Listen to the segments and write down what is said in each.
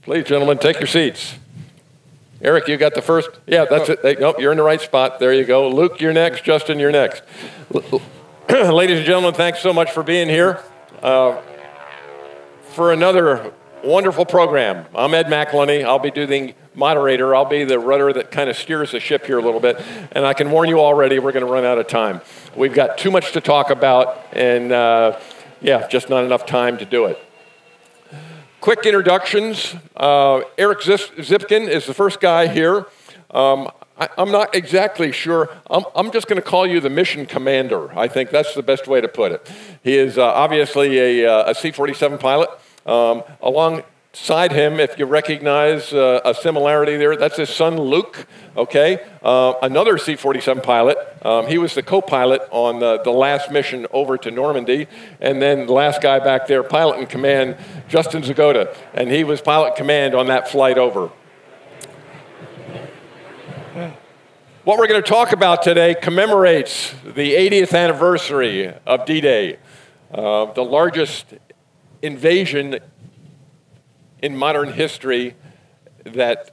Please, gentlemen, take your seats. Eric, you got the first? Yeah, that's it. Nope, you're in the right spot. There you go. Luke, you're next. Justin, you're next. Ladies and gentlemen, thanks so much for being here for another wonderful program. I'm Ed McElhenney. I'll be doing moderator. I'll be the rudder that kind of steers the ship here a little bit. And I can warn you already, we're going to run out of time. We've got too much to talk about, and yeah, just not enough time to do it. Quick introductions. Eric Zipkin is the first guy here. I'm not exactly sure. I'm just going to call you the mission commander. I think that's the best way to put it. He is obviously a C-47 pilot. Alongside him, if you recognize a similarity there, that's his son Luke, okay? Another C-47 pilot. He was the co-pilot on the last mission over to Normandy. And then the last guy back there, pilot in command, Justin Dakota. And he was pilot in command on that flight over. What we're going to talk about today commemorates the 80th anniversary of D-Day, the largest invasion in modern history that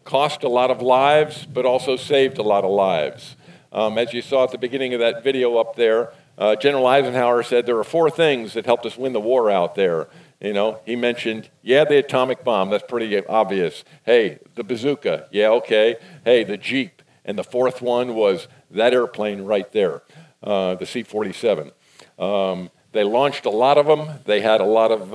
cost a lot of lives, but also saved a lot of lives. As you saw at the beginning of that video up there, General Eisenhower said there were 4 things that helped us win the war out there. You know, he mentioned, yeah, the atomic bomb, that's pretty obvious. Hey, the bazooka, yeah, okay. Hey, the Jeep. And the 4th one was that airplane right there, the C-47. They launched a lot of them. They had a lot of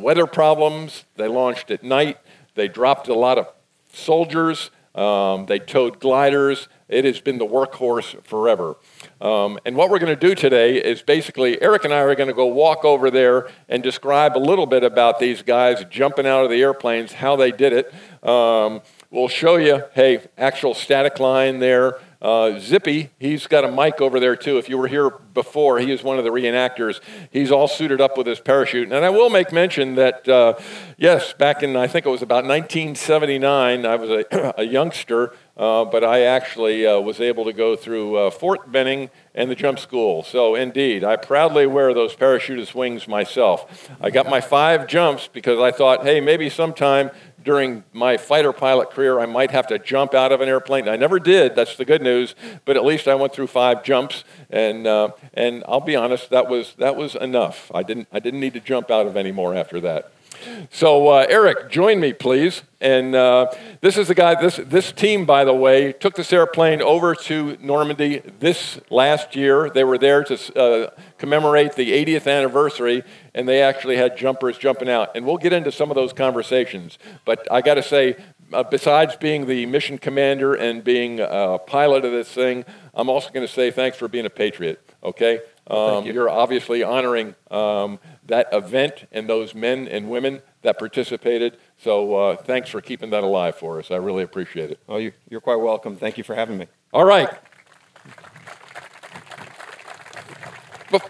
weather problems. They launched at night. They dropped a lot of soldiers. They towed gliders. It has been the workhorse forever. And what we're going to do today is basically, Eric and I are going to go walk over there and describe a little bit about these guys jumping out of the airplanes, how they did it. We'll show you, hey, actual static line there. Zippy, he's got a mic over there too. If you were here before, he is one of the reenactors. He's all suited up with his parachute. And I will make mention that, yes, back in, I think it was about 1979, I was a youngster, but I actually was able to go through Fort Benning and the jump school. So indeed, I proudly wear those parachutist wings myself. I got my 5 jumps because I thought, hey, maybe sometime during my fighter pilot career, I might have to jump out of an airplane. I never did, that's the good news, but at least I went through 5 jumps, and I'll be honest, that was enough. I didn't need to jump out of any more after that. So Eric, join me, please. And this is the guy, this team, by the way, took this airplane over to Normandy this last year. They were there to commemorate the 80th anniversary, and they actually had jumpers jumping out. And we'll get into some of those conversations. But I got to say, besides being the mission commander and being a pilot of this thing, I'm also going to say thanks for being a patriot, okay? Thank you. You're obviously honoring that event and those men and women that participated. So thanks for keeping that alive for us. I really appreciate it. Oh, you're quite welcome. Thank you for having me. All right.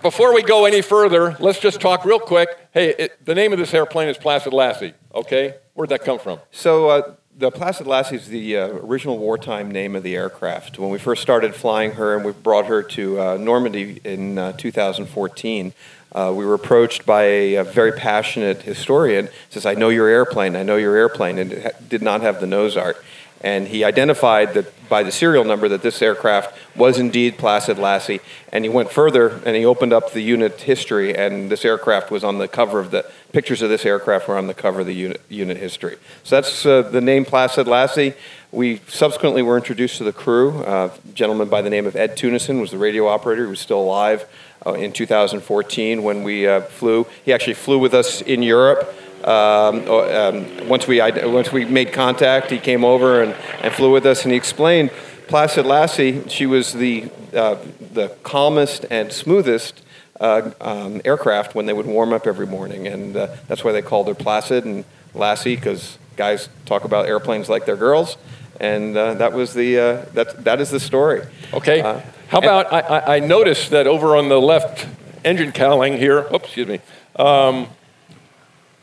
Before we go any further, let's just talk real quick. Hey, the name of this airplane is Placid Lassie, okay? Where'd that come from? So the Placid Lassie is the original wartime name of the aircraft. When we first started flying her and we brought her to Normandy in 2014, we were approached by a very passionate historian. He says, I know your airplane, and it did not have the nose art. And he identified that by the serial number that this aircraft was indeed Placid Lassie. And he went further and he opened up the unit history, and this aircraft was on the cover of the pictures of this aircraft were on the cover of the unit history. So that's the name Placid Lassie. We subsequently were introduced to the crew. A gentleman by the name of Ed Tunison was the radio operator. He was still alive in 2014 when we flew. He actually flew with us in Europe. Once we made contact, he came over and flew with us, and he explained Placid Lassie. She was the calmest and smoothest aircraft when they would warm up every morning, and that's why they called her Placid and Lassie, because guys talk about airplanes like they're girls, and that was that is the story. Okay. How about I noticed that over on the left engine cowling here. Oops, excuse me.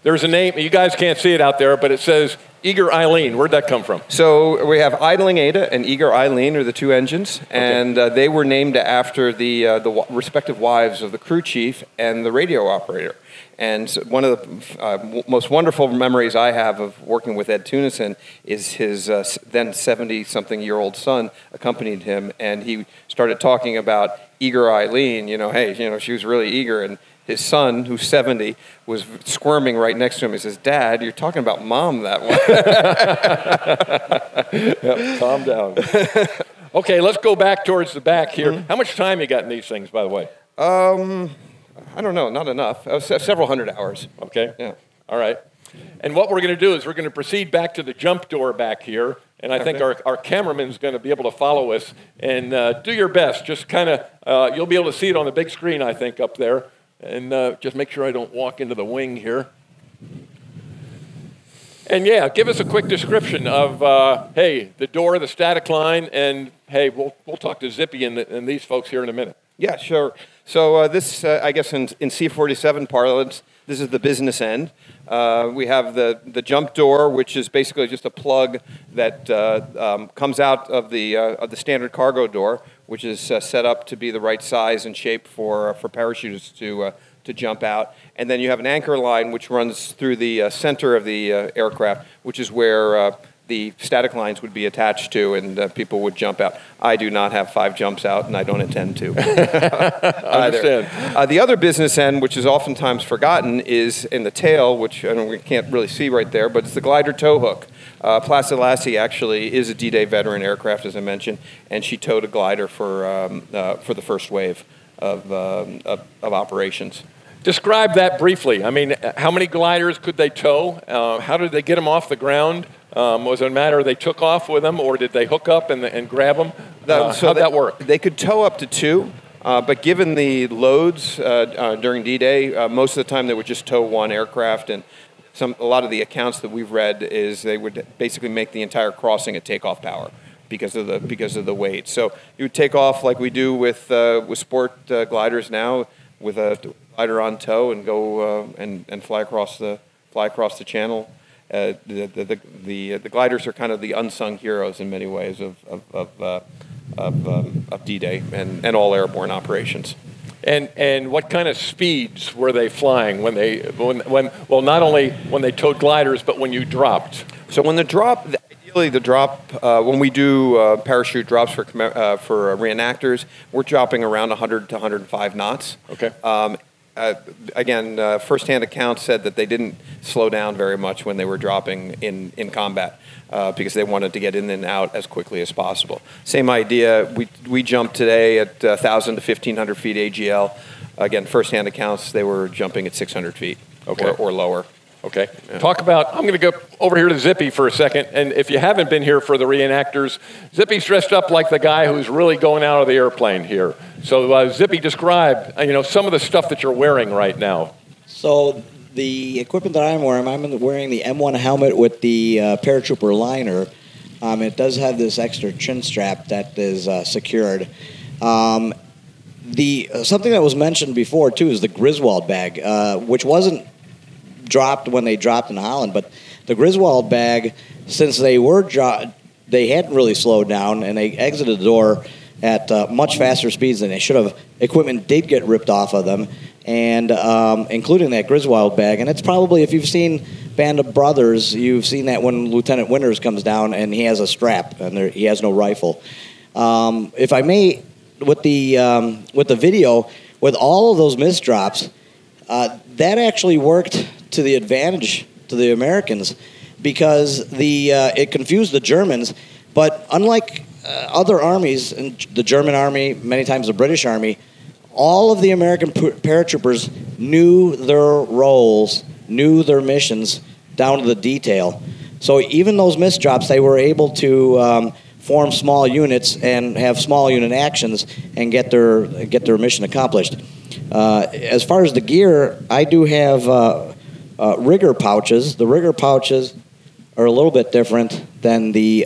There's a name, you guys can't see it out there, but it says Eager Eileen, where'd that come from? So we have Idling Ada and Eager Eileen are the two engines, and they were named after the respective wives of the crew chief and the radio operator. And so one of the most wonderful memories I have of working with Ed Tunison is his then 70-something-year-old son accompanied him, and he started talking about Eager Eileen. Hey, she was really eager, and his son, who's 70, was squirming right next to him. He says, "Dad, you're talking about Mom that way." Yep, calm down. Okay, let's go back towards the back here. Mm-hmm. How much time you got in these things, by the way? I don't know, not enough. Several hundred hours. Okay. Yeah. All right. And what we're going to do is we're going to proceed back to the jump door back here, and I think our cameraman's going to be able to follow us. And do your best. Just kind of, you'll be able to see it on the big screen, I think, up there. And just make sure I don't walk into the wing here. And yeah, give us a quick description of, hey, the door, the static line, and hey, we'll talk to Zippy and these folks here in a minute. Yeah, sure. So this, I guess in C-47 parlance, this is the business end. We have the jump door, which is basically just a plug that comes out of the standard cargo door, which is set up to be the right size and shape for parachutists to jump out. And then you have an anchor line which runs through the center of the aircraft, which is where the static lines would be attached to, and people would jump out. I do not have 5 jumps out, and I don't intend to. I understand. The other business end, which is oftentimes forgotten, is in the tail, which we can't really see right there, but it's the glider tow hook. Placid Lassie actually is a D-Day veteran aircraft, as I mentioned, and she towed a glider for the first wave of operations. Describe that briefly. I mean, how many gliders could they tow? How did they get them off the ground? Was it a matter they took off with them, or did they hook up and grab them? How'd that work? They could tow up to 2, but given the loads during D-Day, most of the time they would just tow 1 aircraft, and a lot of the accounts that we've read is they would basically make the entire crossing at takeoff power because of the weight. So you would take off like we do with sport gliders now, with a glider on tow, and go and fly across the channel. The gliders are kind of the unsung heroes in many ways of D-Day and all airborne operations. And what kind of speeds were they flying when not only when they towed gliders, but when you dropped? So when ideally the drop, when we do parachute drops for reenactors, we're dropping around 100 to 105 knots. Okay. Again, first-hand accounts said that they didn't slow down very much when they were dropping in combat because they wanted to get in and out as quickly as possible. Same idea. We jumped today at 1,000 to 1,500 feet AGL. Again, first-hand accounts, they were jumping at 600 feet or lower. Okay. Yeah. I'm going to go over here to Zippy for a second. And if you haven't been here for the reenactors, Zippy's dressed up like the guy who's really going out of the airplane here. So Zippy, describe, some of the stuff that you're wearing right now. So the equipment that I'm wearing the M1 helmet with the paratrooper liner. It does have this extra chin strap that is secured. Something that was mentioned before, too, is the Griswold bag, which wasn't dropped when they dropped in Holland, but the Griswold bag, since they hadn't really slowed down and they exited the door at much faster speeds than they should have. Equipment did get ripped off of them, and including that Griswold bag. And it's probably, if you've seen Band of Brothers, you've seen that when Lieutenant Winters comes down and he has a strap and he has no rifle. If I may, with the video, with all of those misdrops, that actually worked to the advantage to the Americans because it confused the Germans. But unlike other armies, and the German army, many times the British army, all of the American paratroopers knew their roles, knew their missions down to the detail. So even those misdrops, they were able to form small units and have small unit actions and get their mission accomplished. As far as the gear, I do have rigger pouches. The rigger pouches are a little bit different than the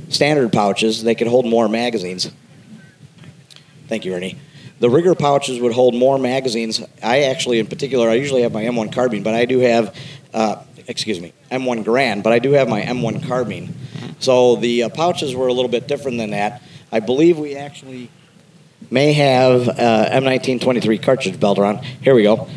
standard pouches. They could hold more magazines. Thank you, Ernie. The rigger pouches would hold more magazines. I usually have my M1 carbine, but I do have excuse me, M1 Grand, but I do have my M1 Carbine. So the pouches were a little bit different than that. I believe we actually may have M1923 cartridge belt around. Here we go.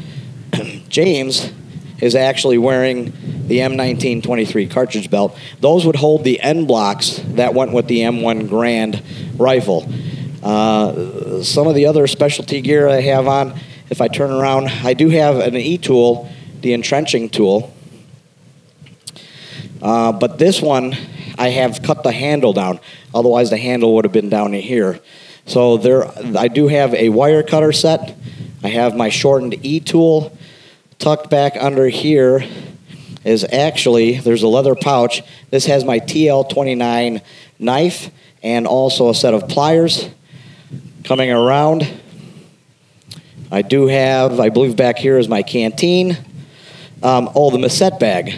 James is actually wearing the M1923 cartridge belt. Those would hold the end blocks that went with the M1 Grand rifle. Some of the other specialty gear I have on, if I turn around, I do have an E-tool, the entrenching tool. But this one, I have cut the handle down. Otherwise, the handle would have been down here. So I do have a wire cutter set. I have my shortened E-tool. Tucked back under here is actually, there's a leather pouch. This has my TL29 knife and also a set of pliers. Coming around, I do have, I believe back here is my canteen. The Musette bag.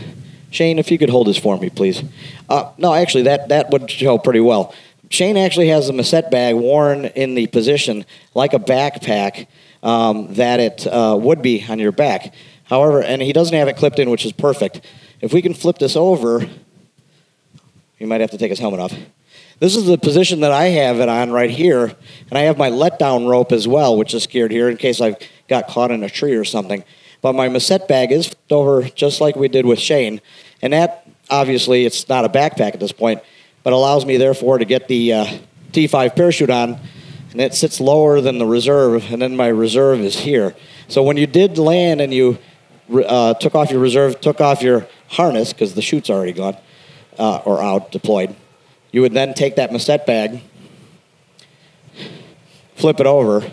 Shane, if you could hold this for me, please. No, actually, that would show pretty well. Shane actually has a Musette bag worn in the position like a backpack that it would be on your back. However, and he doesn't have it clipped in, which is perfect. If we can flip this over, you might have to take his helmet off. This is the position that I have it on right here, and I have my letdown rope as well, which is secured here in case I got caught in a tree or something. But my Musette bag is flipped over just like we did with Shane, and that, obviously, it's not a backpack at this point, but allows me, therefore, to get the T5 parachute on, and it sits lower than the reserve, and then my reserve is here. So when you did land and you took off your reserve, took off your harness, because the chute's already gone, or out, deployed, you would then take that Musette bag, flip it over,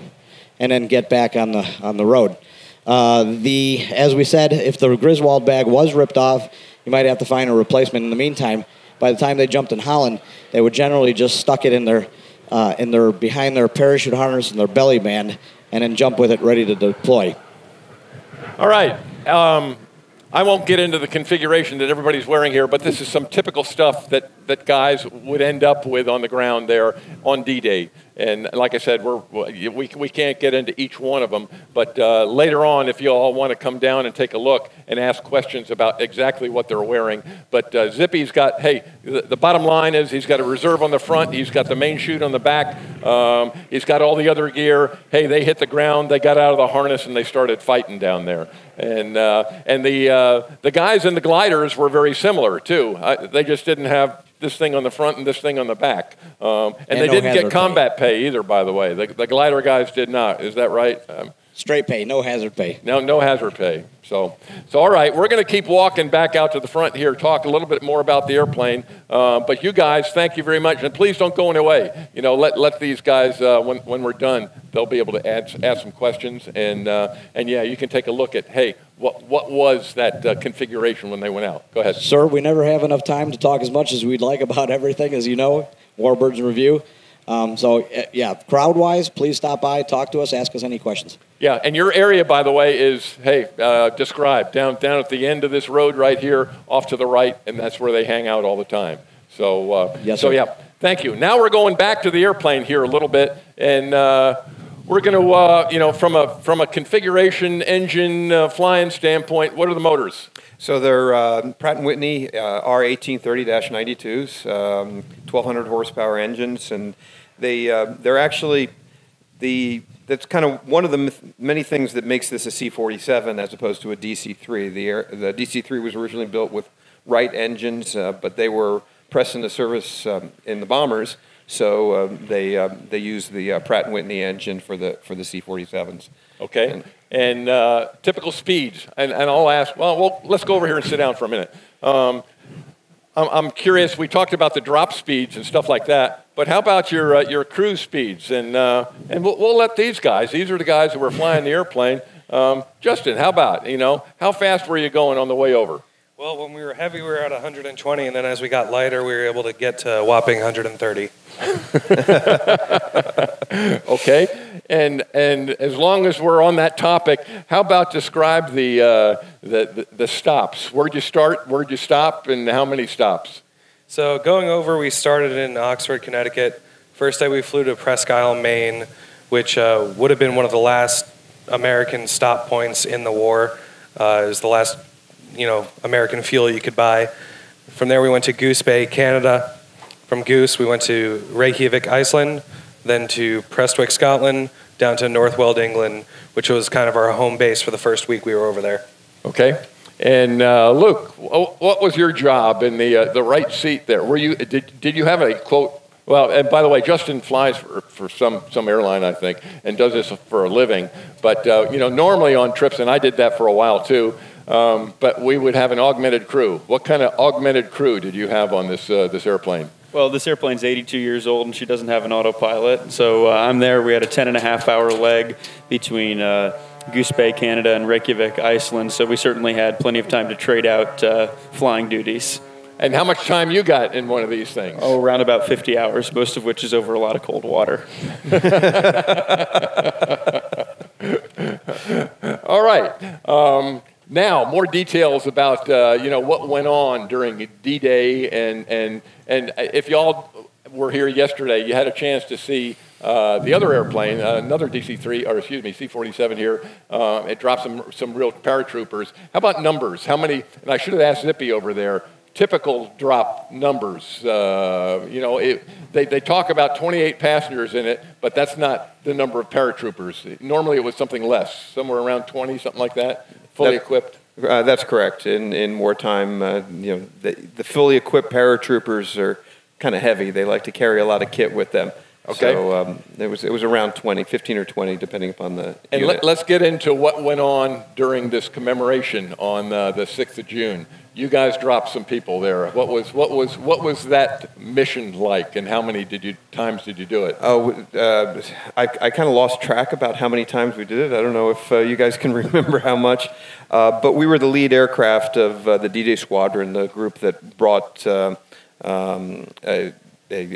and then get back on the road. As we said, if the Griswold bag was ripped off, you might have to find a replacement. In the meantime, by the time they jumped in Holland, they would generally just stuck it in their behind their parachute harness and their belly band, and then jump with it ready to deploy. All right. I won't get into the configuration that everybody's wearing here, but this is some typical stuff that guys would end up with on the ground there on D-Day. And like I said, we can't get into each one of them, but later on, if you all want to come down and take a look and ask questions about exactly what they're wearing. But Zippy's got, hey, the bottom line is he's got a reserve on the front, he's got the main chute on the back, he's got all the other gear. Hey, they hit the ground, they got out of the harness, and they started fighting down there. And the guys in the gliders were very similar, too. They just didn't have this thing on the front and this thing on the back. And they didn't get combat pay either, by the way. The glider guys did not. Is that right? Straight pay, no hazard pay. No hazard pay. So all right, we're going to keep walking back out to the front here, talk a little bit more about the airplane. But you guys, thank you very much. And please don't go away. You know, let these guys, when we're done, they'll be able to ask some questions. And yeah, you can take a look at, hey, what was that configuration when they went out? Go ahead. Sir, we never have enough time to talk as much as we'd like about everything, as you know, Warbirds in Review. Yeah, crowd-wise, please stop by, talk to us, ask us any questions. Yeah, and your area, by the way, is, hey, described down at the end of this road right here, off to the right, and that's where they hang out all the time. So, yes, sir. Yeah, thank you. Now we're going back to the airplane here a little bit, and we're going to, from a configuration, engine, flying standpoint, what are the motors? So they're Pratt & Whitney R1830-92s, 1,200 horsepower engines, and they're actually that's kind of one of the many things that makes this a C-47 as opposed to a DC-3. The DC-3 was originally built with Wright engines, but they were pressed into service in the bombers, so they used the Pratt & Whitney engine for the C-47s. Okay. And typical speeds, and I'll ask. Well, let's go over here and sit down for a minute. I'm curious. We talked about the drop speeds and stuff like that, but how about your cruise speeds? And we'll let these guys. These are the guys who were flying the airplane. Justin, how about how fast were you going on the way over? Well, when we were heavy, we were at 120, and then as we got lighter, we were able to get to a whopping 130. Okay, and as long as we're on that topic, how about describe the stops? Where'd you start? Where'd you stop? And how many stops? So going over, we started in Oxford, Connecticut. First day we flew to Presque Isle, Maine, which would have been one of the last American stop points in the war. It was the last American fuel you could buy. From there, we went to Goose Bay, Canada. From Goose, we went to Reykjavik, Iceland, then to Prestwick, Scotland, down to Northweld, England, which was kind of our home base for the first week we were over there. Okay. And Luke, what was your job in the right seat there? Did you have a quote? Well, and by the way, Justin flies for some airline, I think, and does this for a living. But normally on trips, and I did that for a while too. But we would have an augmented crew. What kind of augmented crew did you have on this airplane? Well, this airplane's 82 years old, and she doesn't have an autopilot. So I'm there. We had a 10.5-hour leg between Goose Bay, Canada, and Reykjavik, Iceland. So we certainly had plenty of time to trade out flying duties. And how much time you got in one of these things? Oh, around about 50 hours, most of which is over a lot of cold water. All right. Now, more details about what went on during D-Day, and if y'all were here yesterday, you had a chance to see the other airplane, another C-47 here. It dropped some real paratroopers. How about numbers? How many? And I should have asked Zippy over there. Typical drop numbers. They talk about 28 passengers in it, but that's not the number of paratroopers. Normally, it was something less, somewhere around 20, something like that. Fully equipped? That's correct. In wartime, the fully equipped paratroopers are kind of heavy. They like to carry a lot of kit with them. Okay. So it was around 15 or 20, depending upon the And unit. let's get into what went on during this commemoration on the 6th of June. You guys dropped some people there. What was that mission like, and how many times did you do it? I kind of lost track about how many times we did it. I don't know if you guys can remember how much, but we were the lead aircraft of the D-Day Squadron, the group that brought a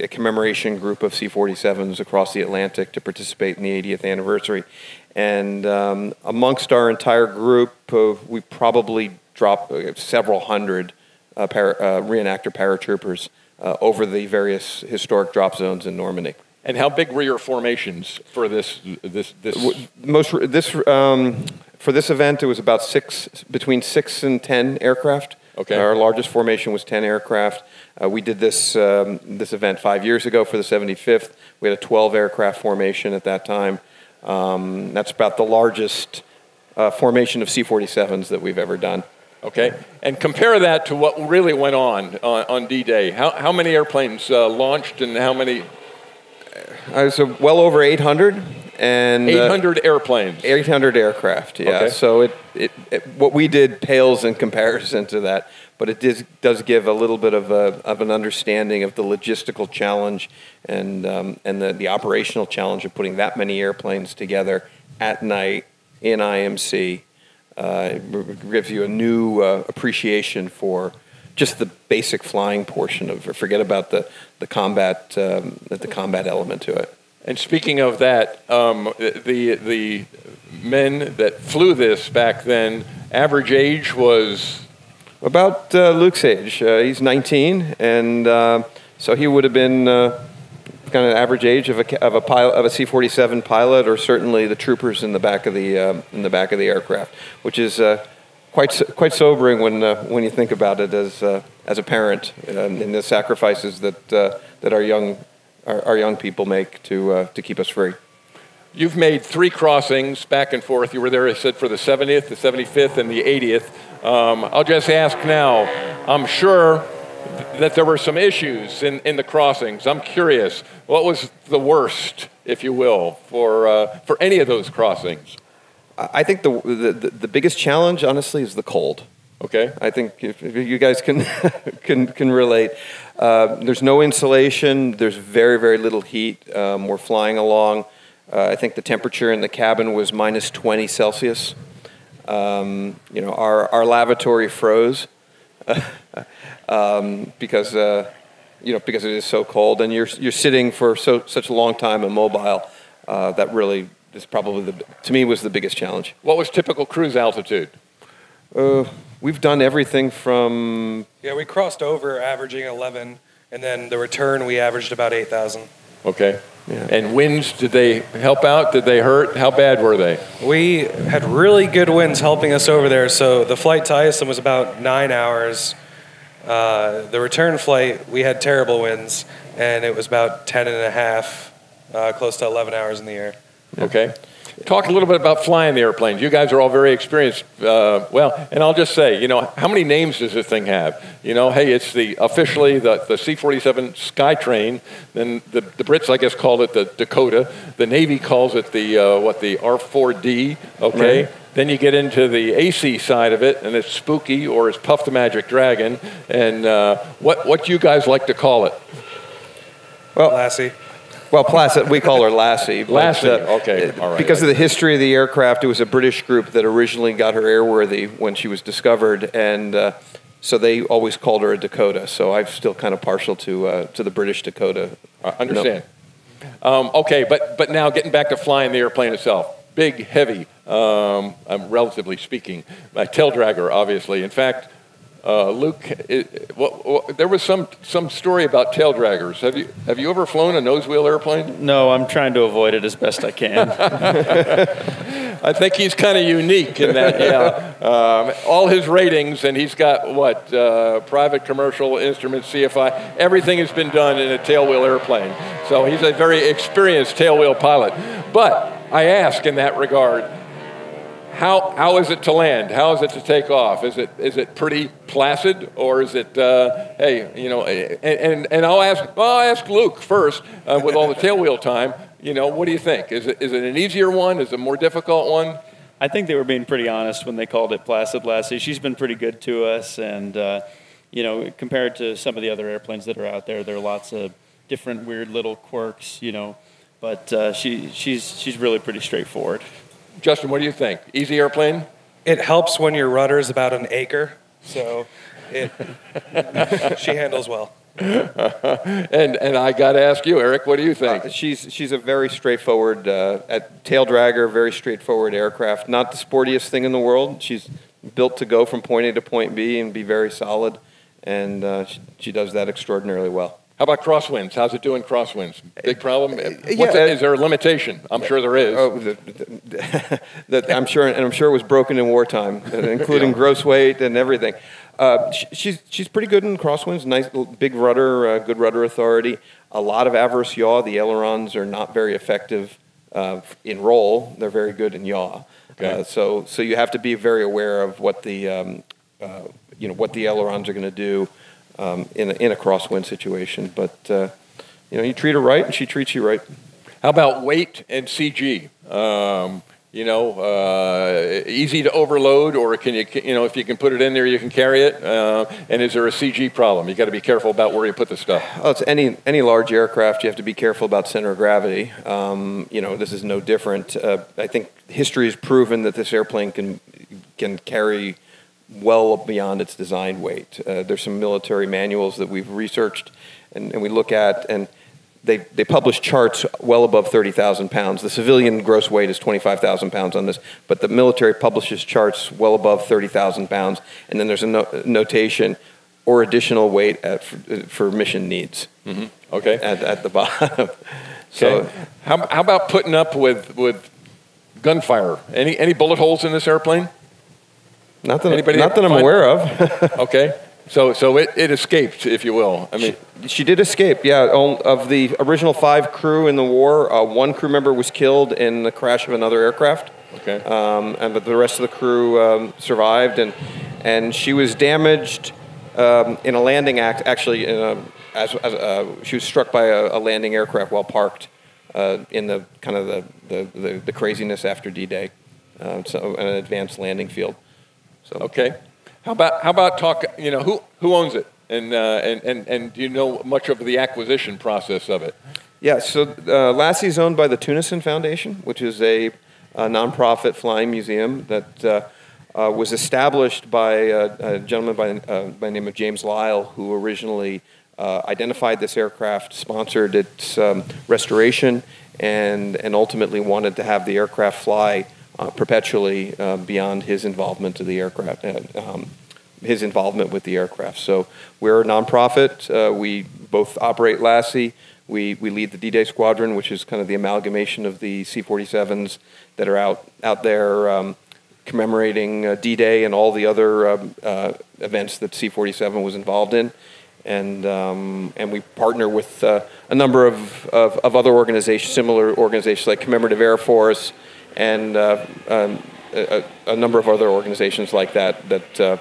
commemoration group of C-47s across the Atlantic to participate in the 80th anniversary. And amongst our entire group, we probably dropped several hundred reenactor paratroopers over the various historic drop zones in Normandy. And how big were your formations for this? For this event, it was about between 6 and 10 aircraft. Okay. Our largest formation was 10 aircraft. We did this event 5 years ago for the 75th. We had a 12 aircraft formation at that time. That's about the largest formation of C-47s that we've ever done. Okay, and compare that to what really went on D-Day. How many airplanes launched, and how many? So well over 800. And 800 airplanes. 800 aircraft, yeah. Okay. So what we did pales in comparison to that, but it does give a little bit of an understanding of the logistical challenge and the operational challenge of putting that many airplanes together at night in IMC. It gives you a new appreciation for just the basic flying portion of it. Forget about the combat element to it. And speaking of that, the men that flew this back then, average age was? About Luke's age. He's 19, and so he would have been kind of average age of a pilot, of a C-47 pilot, or certainly the troopers in the back of the aircraft, which is quite sobering when you think about it as a parent and the sacrifices that our young people make to keep us free. You've made 3 crossings back and forth. You were there, I said, for the 70th, the 75th, and the 80th. I'll just ask now, I'm sure that there were some issues in the crossings. I'm curious, what was the worst, if you will, for any of those crossings? I think the biggest challenge, honestly, is the cold. Okay. I think if you guys can relate. There's no insulation. There's very, very little heat. We're flying along. I think the temperature in the cabin was minus 20 Celsius. Our lavatory froze because it is so cold, and you're sitting for such a long time immobile. That really is probably to me was the biggest challenge. What was typical cruise altitude? We've done everything from... Yeah, we crossed over averaging 11, and then the return we averaged about 8,000. Okay. Yeah. And winds, did they help out? Did they hurt? How bad were they? We had really good winds helping us over there. So the flight to Iceland was about 9 hours. The return flight, we had terrible winds, and it was about 10 and a half, close to 11 hours in the air. Okay. Talk a little bit about flying the airplanes. You guys are all very experienced. And I'll just say, how many names does this thing have? Hey, it's officially the C-47 Skytrain. Then the Brits, I guess, called it the Dakota. The Navy calls it the R4D. Okay. Right. Then you get into the AC side of it, and it's Spooky, or it's Puff the Magic Dragon. And what do you guys like to call it? Well, Lassie. Well, Placid, we call her Lassie. Lassie, okay, all right. Because of the history of the aircraft, it was a British group that originally got her airworthy when she was discovered, and so they always called her a Dakota. So I'm still kind of partial to the British Dakota. I understand. Okay, but now getting back to flying the airplane itself. Big, heavy, relatively speaking. A tail dragger, obviously. In fact, Luke, there was some story about tail draggers. Have you ever flown a nose wheel airplane? No, I'm trying to avoid it as best I can. I think he's kind of unique in that, yeah. All his ratings, and he's got private commercial instruments, CFI, everything has been done in a tailwheel airplane. So he's a very experienced tailwheel pilot. But I ask in that regard, how is it to land? How is it to take off? Is it pretty placid, or is it and I'll ask Luke first with all the tailwheel time. What do you think? Is it an easier one? Is it a more difficult one? I think they were being pretty honest when they called it Placid Lassie. She's been pretty good to us, and compared to some of the other airplanes that are out there, there are lots of different weird little quirks, but she's really pretty straightforward. Justin, what do you think? Easy airplane? It helps when your rudder is about 1 acre, so she handles well. And I got to ask you, Eric, what do you think? She's a very straightforward tail dragger, very straightforward aircraft. Not the sportiest thing in the world. She's built to go from point A to point B and be very solid, and she does that extraordinarily well. How about crosswinds? How's it doing crosswinds? Big problem? Is there a limitation? I'm sure there is. I'm sure it was broken in wartime, including gross weight and everything. She's pretty good in crosswinds. Nice big rudder, good rudder authority. A lot of adverse yaw. The ailerons are not very effective in roll. They're very good in yaw. Okay. So you have to be very aware of what the what the ailerons are going to do. In a crosswind situation, but you treat her right, and she treats you right. How about weight and CG? Easy to overload, or can you, if you can put it in there, you can carry it. And is there a CG problem? You got to be careful about where you put the stuff. Oh, it's any large aircraft. You have to be careful about center of gravity. This is no different. I think history has proven that this airplane can carry well beyond its design weight. There's some military manuals that we've researched and we look at, and they publish charts well above 30,000 pounds. The civilian gross weight is 25,000 pounds on this, but the military publishes charts well above 30,000 pounds, and then there's a notation or additional weight for mission needs. Mm-hmm. Okay. At the bottom. So, how about putting up with gunfire? Any bullet holes in this airplane? Not that I'm aware of. Okay. So it escaped, if you will. I mean, she did escape. Yeah. Of the original 5 crew in the war, 1 crew member was killed in the crash of another aircraft. Okay. But the rest of the crew survived, and she was damaged in a landing act. Actually, she was struck by a landing aircraft while parked in the kind of the craziness after D-Day. So an advanced landing field. So. Okay. How about talk? Who owns it, and do you know much of the acquisition process of it? Yeah. So Lassie is owned by the Tunison Foundation, which is a nonprofit flying museum that was established by a gentleman by the name of James Lyle, who originally identified this aircraft, sponsored its restoration, and ultimately wanted to have the aircraft fly perpetually beyond his involvement of the aircraft, his involvement with the aircraft. So we're a nonprofit. We both operate Lassie. We lead the D-Day Squadron, which is kind of the amalgamation of the C-47s that are out there commemorating D-Day and all the other events that C-47 was involved in. And we partner with a number of other organizations, similar organizations like Commemorative Air Force, and a number of other organizations like that's to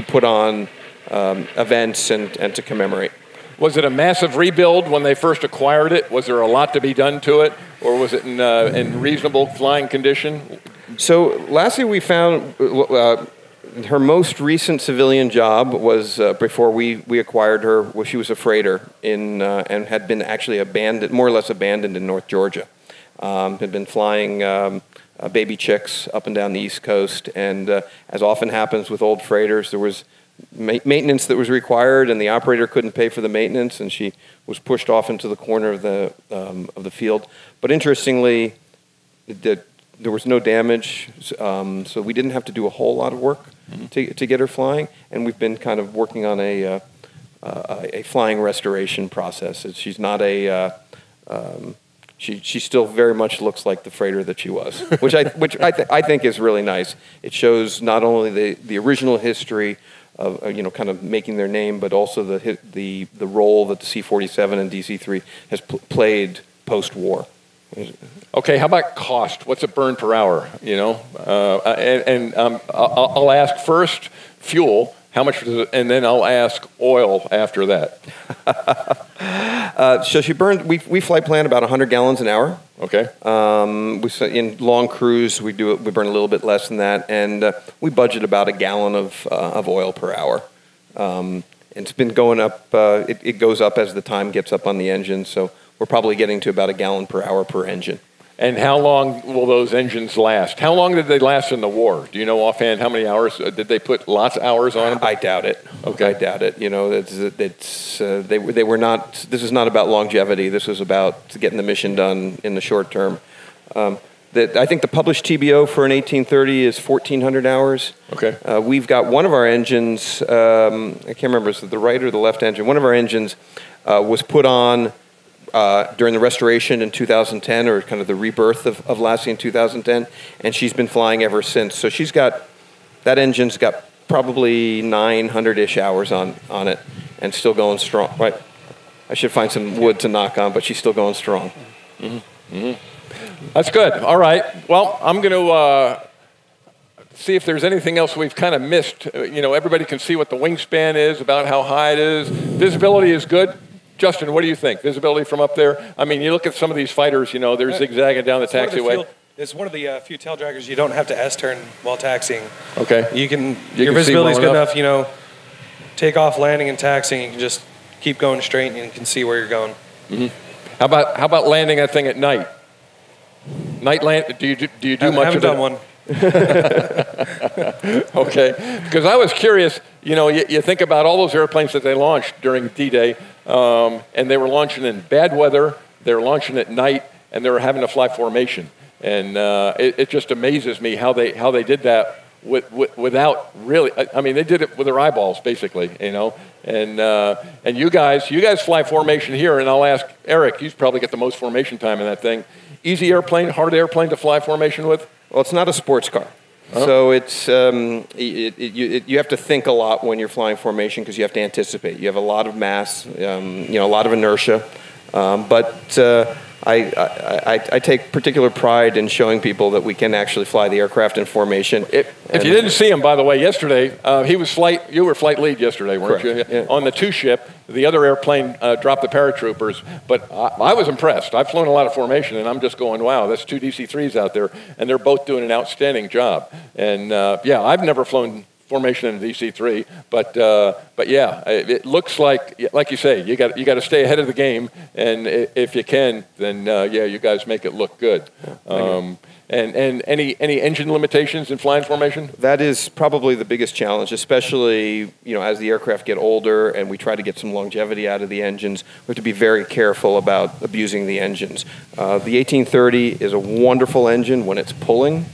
put on events and to commemorate. Was it a massive rebuild when they first acquired it? Was there a lot to be done to it, or was it in reasonable flying condition? So Lassie, we found her most recent civilian job was before we acquired her. Well, she was a freighter and had been actually abandoned, more or less abandoned in North Georgia. Had been flying baby chicks up and down the East Coast, and as often happens with old freighters, there was maintenance that was required, and the operator couldn't pay for the maintenance, and she was pushed off into the corner of the field. But interestingly, there was no damage, so we didn't have to do a whole lot of work to get her flying, and we've been kind of working on a flying restoration process. She's not a She still very much looks like the freighter that she was, which I think is really nice. It shows not only the original history of kind of making their name, but also the role that the C-47 and DC-3 has played post-war. Okay, how about cost? What's it burn per hour? I'll ask first fuel. How much does it, and then I'll ask oil after that. So she burned. We flight plan about 100 gallons an hour. Okay. In long cruise we burn a little bit less than that, and we budget about a gallon of oil per hour. It's been going up. It goes up as the time gets up on the engine. So we're probably getting to about a gallon per hour per engine. And how long will those engines last? How long did they last in the war? Do you know offhand how many hours? Did they put lots of hours on them? I doubt it. Okay. I doubt it. They were not. This is not about longevity. This was about getting the mission done in the short term. I think the published TBO for an 1830 is 1,400 hours. Okay. We've got one of our engines. I can't remember, is it the right or the left engine? One of our engines was put on during the restoration in 2010, or kind of the rebirth of Lassie in 2010, and she's been flying ever since. So that engine's got probably 900-ish hours on it, and still going strong. Right? I should find some wood to knock on, but she's still going strong. Mm-hmm. Mm-hmm. That's good. All right. Well, I'm going to see if there's anything else we've kind of missed. Everybody can see what the wingspan is, about how high it is. Visibility is good. Justin, what do you think? Visibility from up there? I mean, you look at some of these fighters, they're zigzagging down the taxiway. It's one of the few tail draggers you don't have to S-turn while taxing. Okay. Your visibility is good enough, take off, landing, and taxiing. You can just keep going straight, and you can see where you're going. Mm-hmm. How about landing that thing at night? Night land? Do you do much of it? I haven't done one. Okay, because I was curious. You think about all those airplanes that they launched during D-Day, and they were launching in bad weather. They were launching at night, and they were having to fly formation. And it just amazes me how they did that without really. I mean, they did it with their eyeballs, basically. And you guys fly formation here, and I'll ask Eric. You probably get the most formation time in that thing. Easy airplane, hard airplane to fly formation with? Well, it's not a sports car. Huh? So it's you have to think a lot when you're flying formation, because you have to anticipate. You have a lot of mass, a lot of inertia. But I take particular pride in showing people that we can actually fly the aircraft in formation. If you didn't see him, by the way, yesterday, you were flight lead yesterday, weren't Correct. you? Yeah. On the two-ship, the other airplane dropped the paratroopers, but I was impressed. I've flown a lot of formation, and I'm just going, wow, that's two DC-3s out there, and they're both doing an outstanding job. And I've never flown formation in DC-3, but yeah, it looks like you say, you got to stay ahead of the game, and if you can, then you guys make it look good. And any engine limitations in flying formation? That is probably the biggest challenge, especially as the aircraft get older and we try to get some longevity out of the engines. We have to be very careful about abusing the engines. The 1830 is a wonderful engine when it's pulling.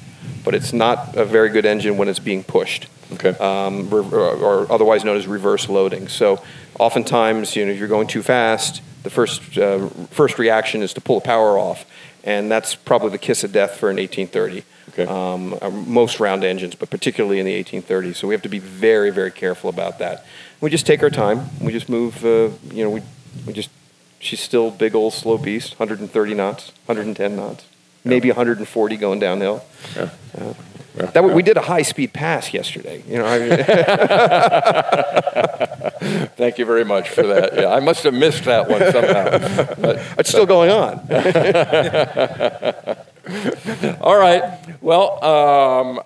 but it's not a very good engine when it's being pushed. Okay. Or otherwise known as reverse loading. So oftentimes, if you're going too fast, the first reaction is to pull the power off, and that's probably the kiss of death for an 1830. Okay. Most round engines, but particularly in the 1830s. So we have to be very, very careful about that. We just take our time. We just move. She's still a big old slow beast, 130 knots, 110 knots, maybe 140 going downhill. Yeah. We did a high-speed pass yesterday. Thank you very much for that. Yeah, I must have missed that one somehow. But it's still going on. All right. Well,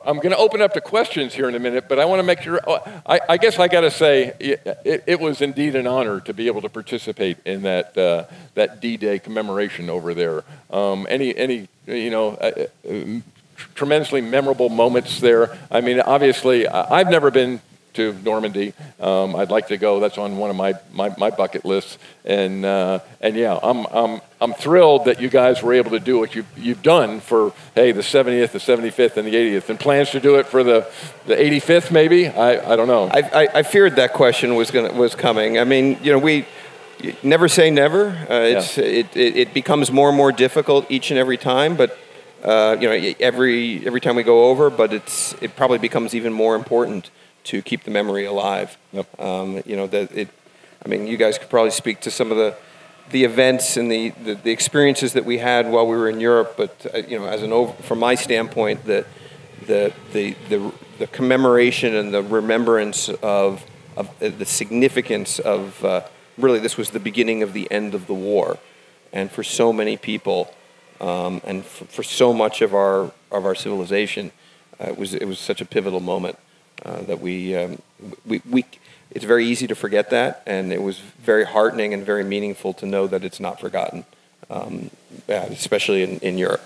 I'm going to open up to questions here in a minute, but I want to make sure. I guess I got to say it was indeed an honor to be able to participate in that D-Day commemoration over there. Any tremendously memorable moments there. I mean, obviously, I've never been to Normandy. I'd like to go. That's on one of my bucket lists. And yeah, I'm thrilled that you guys were able to do what you've done for the 70th, the 75th, and the 80th, and plans to do it for the 85th maybe. I don't know. I feared that question was coming. I mean, we never say never. It becomes more and more difficult each and every time, but. Every time we go over, but it probably becomes even more important to keep the memory alive. Yep. You guys could probably speak to some of the events and the experiences that we had while we were in Europe. But from my standpoint, the commemoration and the remembrance of the significance of really this was the beginning of the end of the war, and for so many people. And for so much of our civilization, it was such a pivotal moment that it's very easy to forget that, and it was very heartening and very meaningful to know that it's not forgotten, especially in Europe.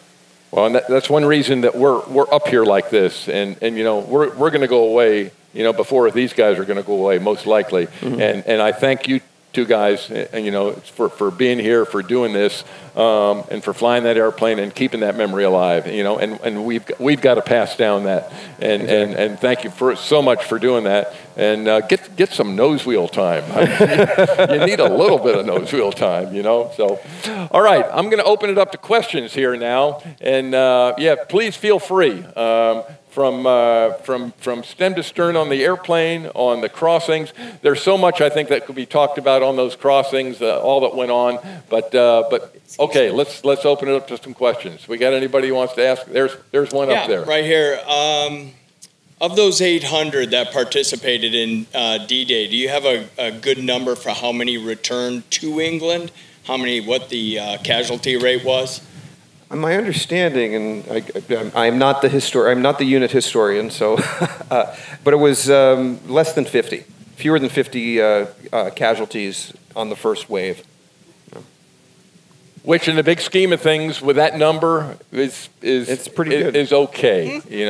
Well, and that's one reason that we're up here like this, and we're going to go away, before these guys are going to go away, most likely, and I thank you. Two guys, and for being here, for doing this, and for flying that airplane and keeping that memory alive, and we've got to pass down that, and thank you so much for doing that, and get some nose wheel time. You need a little bit of nose wheel time, So, all right, I'm going to open it up to questions here now, and please feel free. From stem to stern on the airplane, on the crossings. There's so much I think that could be talked about on those crossings, all that went on. But okay, let's open it up to some questions. We got anybody who wants to ask? There's one up there. Right here. Of those 800 that participated in D-Day, do you have a good number for how many returned to England? What the casualty rate was? My understanding, and I'm not the unit historian, so, but it was less than 50, fewer than 50 casualties on the first wave. Which, in the big scheme of things, with that number, it's pretty good. Is okay. We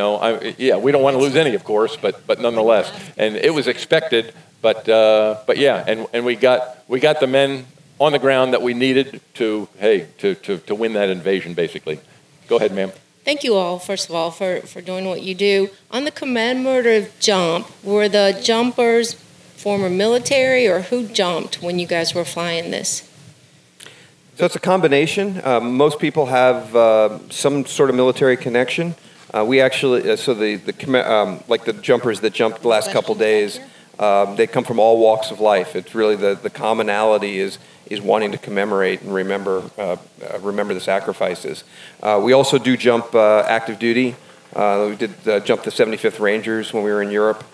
don't want to lose any, of course, but nonetheless, and it was expected. But yeah, and we got the men on the ground that we needed to win that invasion, basically. Go ahead, ma'am. Thank you all, first of all, for doing what you do. On the commemorative jump, were the jumpers former military, or who jumped when you guys were flying this? So it's a combination. Most people have some sort of military connection. We actually, like the jumpers that jumped the last couple days, they come from all walks of life. It's really the commonality is wanting to commemorate and remember the sacrifices. We also do jump active duty. We did jump the 75th Rangers when we were in Europe,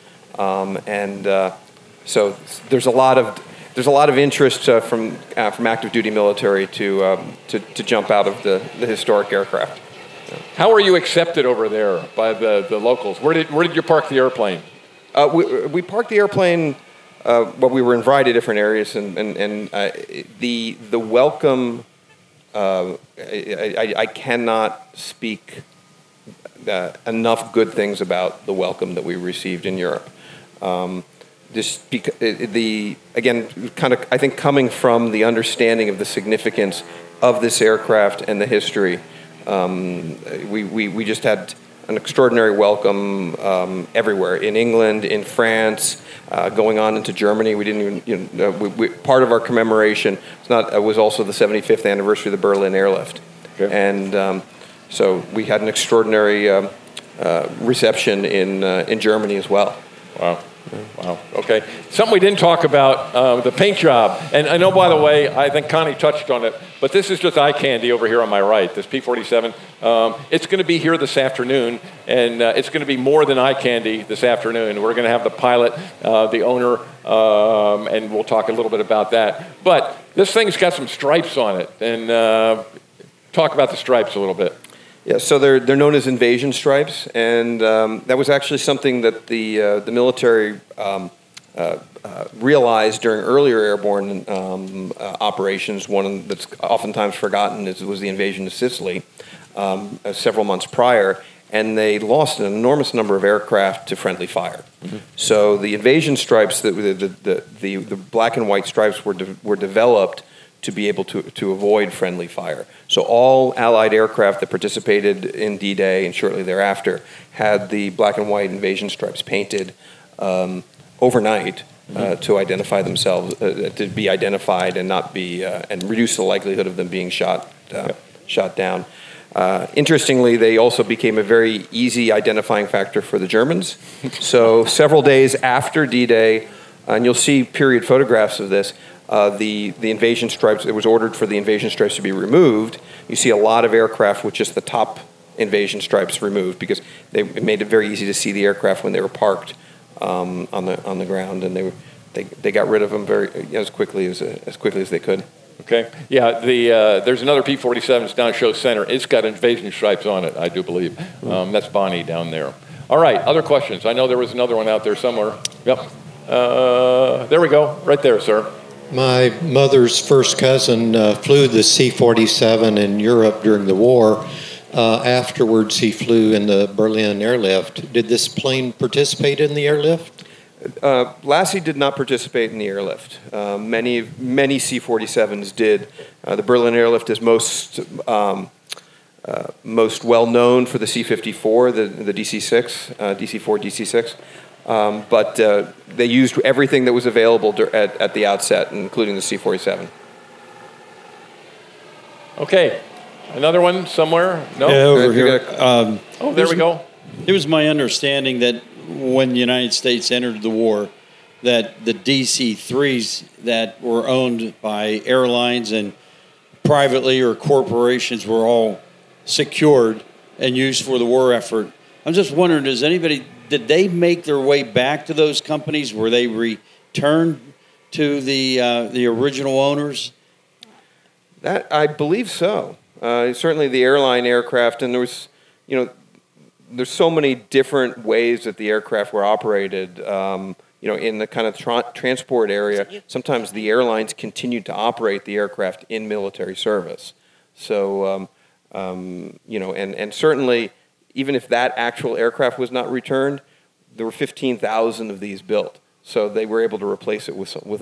so there's a lot of interest from active duty military to jump out of the historic aircraft. How were you accepted over there by the locals? Where did you park the airplane? We parked the airplane. We were in a variety of different areas, and the welcome. I cannot speak enough good things about the welcome that we received in Europe. Just because I think coming from the understanding of the significance of this aircraft and the history, we just had an extraordinary welcome everywhere, in England, in France, going on into Germany. We didn't even, part of our commemoration was also the 75th anniversary of the Berlin airlift. Okay. And so we had an extraordinary reception in Germany as well. Wow. Wow. Okay. Something we didn't talk about, the paint job. And I know, by the way, I think Connie touched on it, but this is just eye candy over here on my right, this P-47. It's going to be here this afternoon, and it's going to be more than eye candy this afternoon. We're going to have the pilot, the owner, and we'll talk a little bit about that. But this thing's got some stripes on it, and talk about the stripes a little bit. Yeah, so they're known as invasion stripes, and that was actually something that the military realized during earlier airborne operations. One that's oftentimes forgotten was the invasion of Sicily several months prior, and they lost an enormous number of aircraft to friendly fire. Mm-hmm. So the invasion stripes, the black and white stripes, were developed to be able to avoid friendly fire. So all Allied aircraft that participated in D-Day and shortly thereafter had the black and white invasion stripes painted overnight to identify themselves, to be identified and not be, and reduce the likelihood of them being shot down. Interestingly, they also became a very easy identifying factor for the Germans. So several days after D-Day, and you'll see period photographs of this, the invasion stripes, it was ordered for the invasion stripes to be removed. You see a lot of aircraft with just the top invasion stripes removed because it made it very easy to see the aircraft when they were parked on the ground, and they got rid of them as quickly as they could. Okay. Yeah. There's another P-47 down at Show Center. It's got invasion stripes on it, I do believe. That's Bonnie down there. All right. Other questions? I know there was another one out there somewhere. Yep. There we go. Right there, sir. My mother's first cousin flew the C-47 in Europe during the war. Afterwards, he flew in the Berlin airlift. Did this plane participate in the airlift? Lassie did not participate in the airlift. Many C-47s did. The Berlin airlift is most well known for the C-54, the DC-6, DC-4, DC-6. But they used everything that was available at the outset, including the C-47. Okay. Another one somewhere? No? Yeah, over here. There we go. It was my understanding that when the United States entered the war, that the DC-3s that were owned by airlines and privately or corporations were all secured and used for the war effort. I'm just wondering, did they make their way back to those companies? Were they returned to the original owners? That I believe so. Certainly the airline aircraft, and there's so many different ways that the aircraft were operated. In the kind of transport area, sometimes the airlines continued to operate the aircraft in military service. So, and certainly, even if that actual aircraft was not returned, there were 15,000 of these built. So they were able to replace it with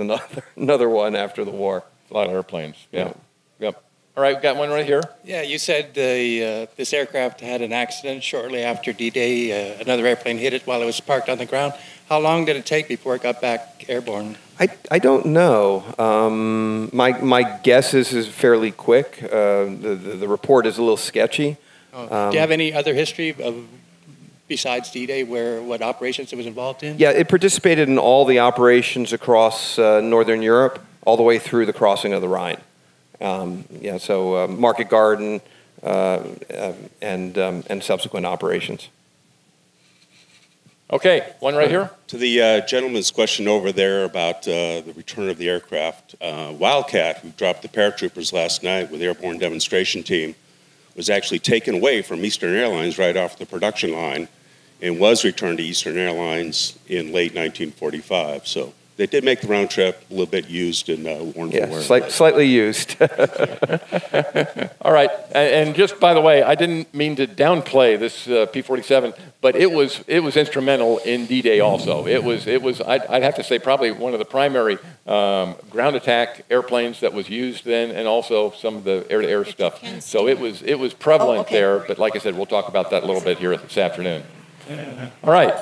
another one after the war. A lot of airplanes. Yeah. Yep. All right, we've got one right here. Yeah, you said this aircraft had an accident shortly after D-Day. Another airplane hit it while it was parked on the ground. How long did it take before it got back airborne? I don't know. My guess is fairly quick. The report is a little sketchy. Do you have any other history besides D-Day what operations it was involved in? Yeah, it participated in all the operations across Northern Europe, all the way through the crossing of the Rhine. So Market Garden and subsequent operations. Okay, one right here. To the gentleman's question over there about the return of the aircraft, Wildcat, who dropped the paratroopers last night with the airborne demonstration team, was actually taken away from Eastern Airlines right off the production line and was returned to Eastern Airlines in late 1945. So they did make the round trip a little bit used and worn for wear. Slightly used. All right, and just by the way, I didn't mean to downplay this P-47, but it was instrumental in D-Day also. It was I'd have to say probably one of the primary ground attack airplanes that was used then, and also some of the air-to-air stuff. So it was prevalent there. But like I said, we'll talk about that a little bit here this afternoon. All right.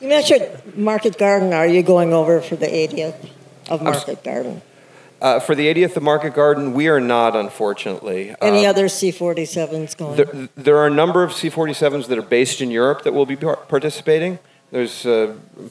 You mentioned Market Garden. Are you going over for the 80th of Market Garden? For the 80th of Market Garden, we are not, unfortunately. Any other C-47s going? There are a number of C-47s that are based in Europe that will be participating. There's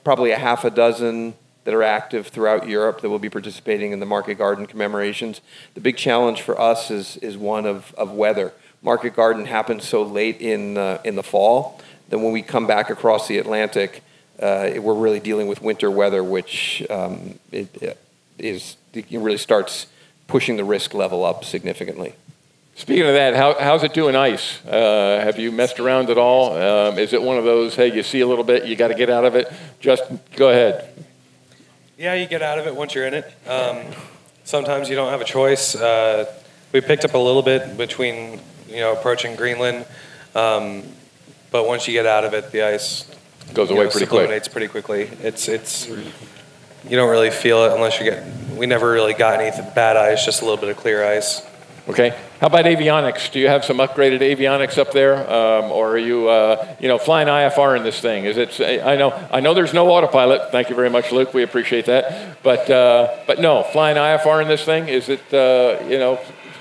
probably a half a dozen that are active throughout Europe that will be participating in the Market Garden commemorations. The big challenge for us is one of weather. Market Garden happens so late in the fall that when we come back across the Atlantic, we're really dealing with winter weather, which it really starts pushing the risk level up significantly. Speaking of that, how's it doing ice? Have you messed around at all? Is it one of those, hey, you see a little bit, you got to get out of it? Just go ahead. Yeah, you get out of it once you're in it. Sometimes you don't have a choice. We picked up a little bit between, approaching Greenland, but once you get out of it, the ice goes away pretty quick. Sublimates pretty quickly. It's you don't really feel it unless you get. We never really got any bad ice, just a little bit of clear ice. Okay. How about avionics? Do you have some upgraded avionics up there, or are you, flying IFR in this thing? Is it? I know there's no autopilot. Thank you very much, Luke. We appreciate that. But no, flying IFR in this thing. Is it,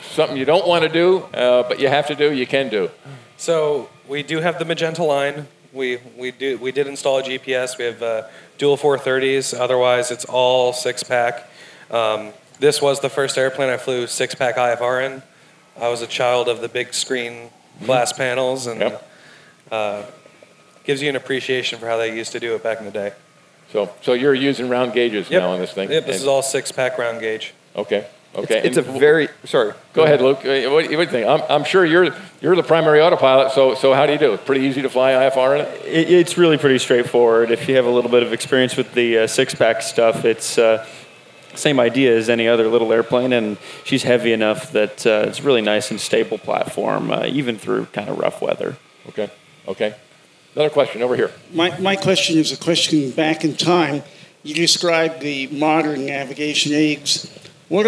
something you don't want to do, but you have to do? You can do. So we do have the magenta line. We did install a GPS. We have dual 430s. Otherwise, it's all 6-pack. This was the first airplane I flew 6-pack IFR in. I was a child of the big screen glass panels, and gives you an appreciation for how they used to do it back in the day. So you're using round gauges now on this thing? Yep, this is all 6-pack round gauge. Okay. Okay. It's a very sorry. Go ahead, Luke. What do you think? I'm sure you're the primary autopilot. So how do you do it? Pretty easy to fly IFR in it? It's really pretty straightforward. If you have a little bit of experience with the 6-pack stuff, it's same idea as any other little airplane, and she's heavy enough that it's a really nice and stable platform, even through kind of rough weather. Okay. Okay. Another question over here. My question is a question back in time. You described the modern navigation aids. What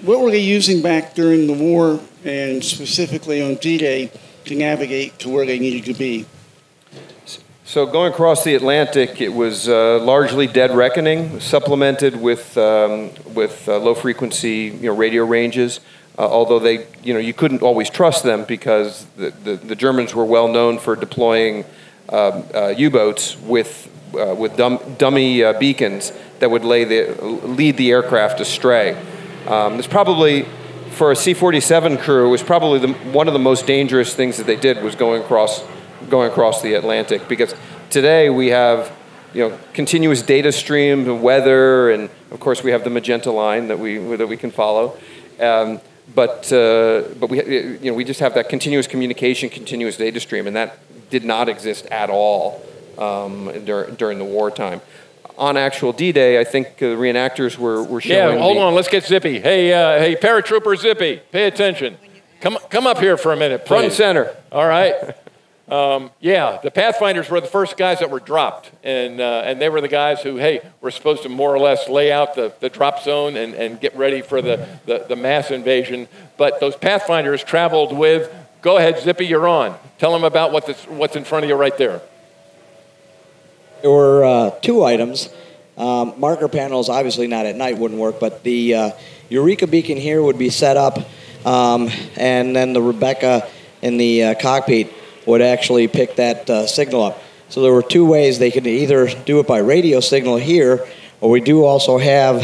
were they using back during the war, and specifically on D-Day, to navigate to where they needed to be? So going across the Atlantic, it was largely dead reckoning, supplemented with low-frequency radio ranges. Although they, you couldn't always trust them because the Germans were well known for deploying U-boats with dummy beacons that would lead the aircraft astray. It's probably, for a C-47 crew, it was probably one of the most dangerous things that they did was going across the Atlantic, because today we have continuous data stream, the weather, and of course we have the magenta line that we can follow. But we just have that continuous communication, continuous data stream, and that did not exist at all during the wartime. On actual D-Day, I think the reenactors were showing. Yeah, hold on, let's get Zippy. Hey, paratrooper Zippy, pay attention. Come up here for a minute, please. Front and center. All right. The Pathfinders were the first guys that were dropped, and they were the guys who, were supposed to more or less lay out the drop zone and get ready for the mass invasion. But those Pathfinders traveled with, go ahead, Zippy, you're on. Tell them about what's in front of you right there. There were two items. Marker panels, obviously not at night, wouldn't work, but the Eureka beacon here would be set up, and then the Rebecca in the cockpit would actually pick that signal up. So there were two ways. They could either do it by radio signal here, or we do also have,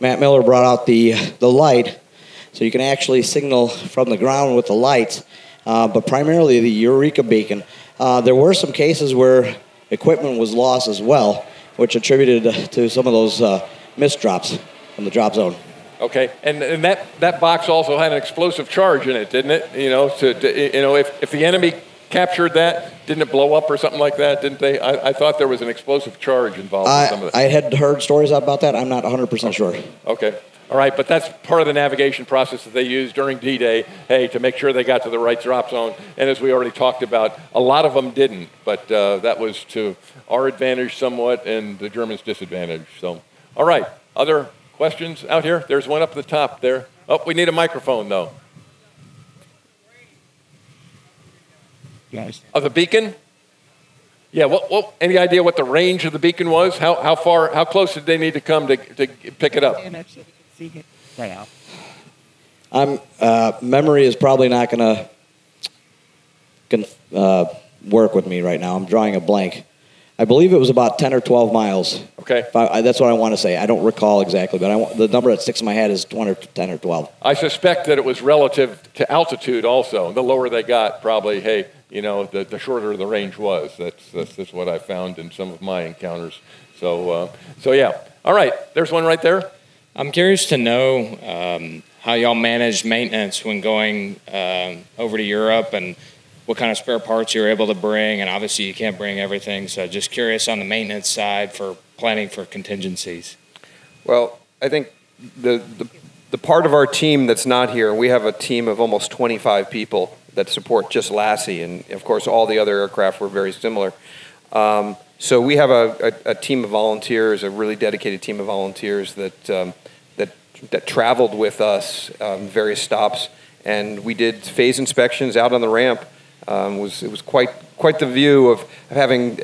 Matt Miller brought out the light, so you can actually signal from the ground with the lights, but primarily the Eureka beacon. There were some cases where equipment was lost as well, which attributed to some of those missed drops from the drop zone. Okay, and that box also had an explosive charge in it, didn't it? If the enemy captured that? Didn't it blow up or something like that? Didn't they? I thought there was an explosive charge involved in some of it. I had heard stories about that. I'm not 100% sure. Okay. All right, but that's part of the navigation process that they used during D-Day, hey, to make sure they got to the right drop zone. And as we already talked about, a lot of them didn't, but that was to our advantage somewhat and the Germans' disadvantage. So, all right, other questions out here? There's one up at the top there. Oh, we need a microphone, though. Guys. Of the beacon? Yeah, any idea what the range of the beacon was? How close did they need to come to pick it up? Memory is probably not going to work with me right now. I'm drawing a blank. I believe it was about 10 or 12 miles. Okay. That's what I want to say. I don't recall exactly, but the number that sticks in my head is 10 or 12. I suspect that it was relative to altitude also. The lower they got, probably, hey, you know, the shorter the range was. That's what I found in some of my encounters. So yeah. All right, there's one right there. I'm curious to know how y'all manage maintenance when going over to Europe and what kind of spare parts you're able to bring. And obviously you can't bring everything, so just curious on the maintenance side for planning for contingencies. Well, I think the part of our team that's not here, we have a team of almost 25 people that support just Lassie, and of course all the other aircraft were very similar. So we have a team of volunteers, a really dedicated team of volunteers that traveled with us various stops, and we did phase inspections out on the ramp. It was quite the view of having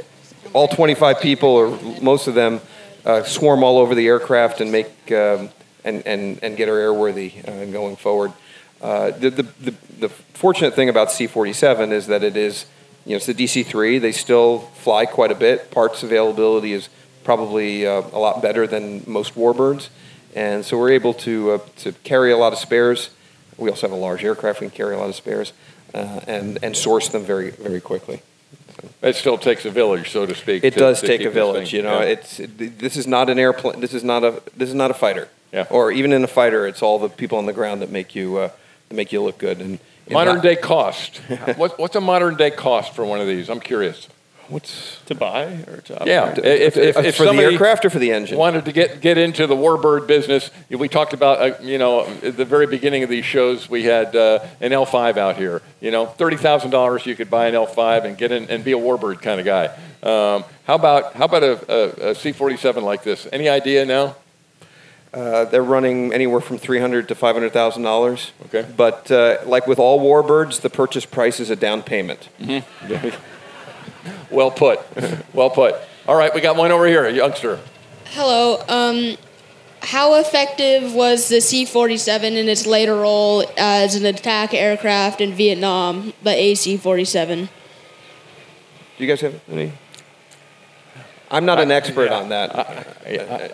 all 25 people, or most of them, swarm all over the aircraft and make and get her airworthy going forward. The fortunate thing about C-47 is that it is, you know, it's the DC-3. They still fly quite a bit. Parts availability is probably a lot better than most Warbirds, and so we're able to carry a lot of spares. We also have a large aircraft. We can carry a lot of spares and source them very, very quickly. It still takes a village, so to speak. It does take a village. You know, yeah. This is not an airplane. This is not a fighter. Yeah. Or even in a fighter, it's all the people on the ground that make you look good. And modern day cost. What's a modern day cost for one of these? I'm curious. What's to buy or to operate? Yeah, if for the somebody aircraft or for the engine wanted to get into the Warbird business, we talked about you know, at the very beginning of these shows, we had an L5 out here. You know, $30,000 you could buy an L5 and get in and be a Warbird kind of guy. How about a C-47 like this? Any idea now? They're running anywhere from $300,000 to $500,000. Okay. But like with all Warbirds, the purchase price is a down payment. Mm-hmm. Well put. Well put. All right, we got one over here, a youngster. Hello. How effective was the C-47 in its later role as an attack aircraft in Vietnam, the AC-47? Do you guys have any? I'm not an expert on that.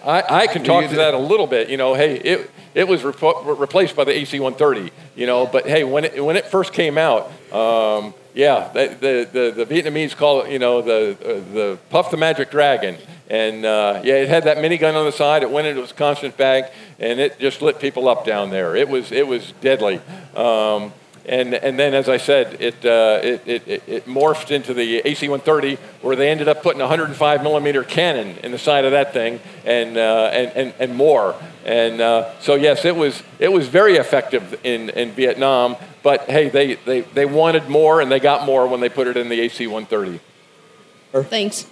I can talk to that a little bit. You know, hey, it was replaced by the AC-130. You know, but hey, when it first came out, yeah, the Vietnamese call it, you know, the Puff the Magic Dragon, and yeah, it had that minigun on the side. It went into its constant bag, and it just lit people up down there. It was deadly. And then, as I said, it morphed into the AC-130, where they ended up putting a 105 millimeter cannon in the side of that thing, and more. And so yes, it was very effective in Vietnam. But hey, they wanted more, and they got more when they put it in the AC-130. Thanks.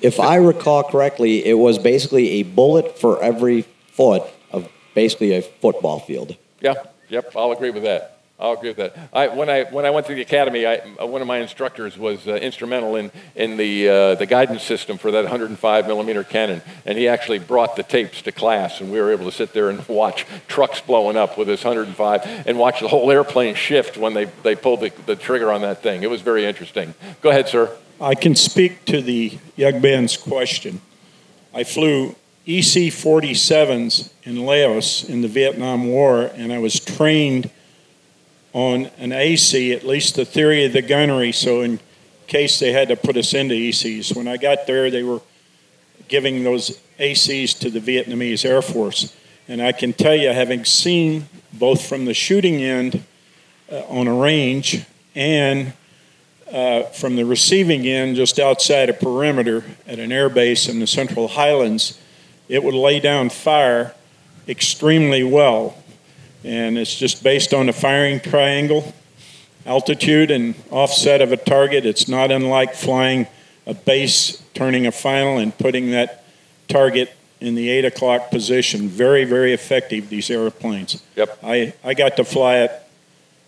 If I recall correctly, it was basically a bullet for every foot of basically a football field. Yeah. Yep. I'll agree with that. I'll agree with that. When I went to the academy, one of my instructors was instrumental in the guidance system for that 105 millimeter cannon, and he actually brought the tapes to class, and we were able to sit there and watch trucks blowing up with this 105 and watch the whole airplane shift when they pulled the trigger on that thing. It was very interesting. Go ahead, sir. I can speak to the young man's question. I flew EC-47s in Laos in the Vietnam War, and I was trained on an AC, at least the theory of the gunnery, so in case they had to put us into ECs. When I got there, they were giving those ACs to the Vietnamese Air Force. And I can tell you, having seen both from the shooting end on a range and from the receiving end just outside a perimeter at an air base in the Central Highlands, it would lay down fire extremely well. And it's just based on the firing triangle, altitude and offset of a target. It's not unlike flying a base, turning a final and putting that target in the 8 o'clock position. Very, very effective, these airplanes. Yep. I got to fly it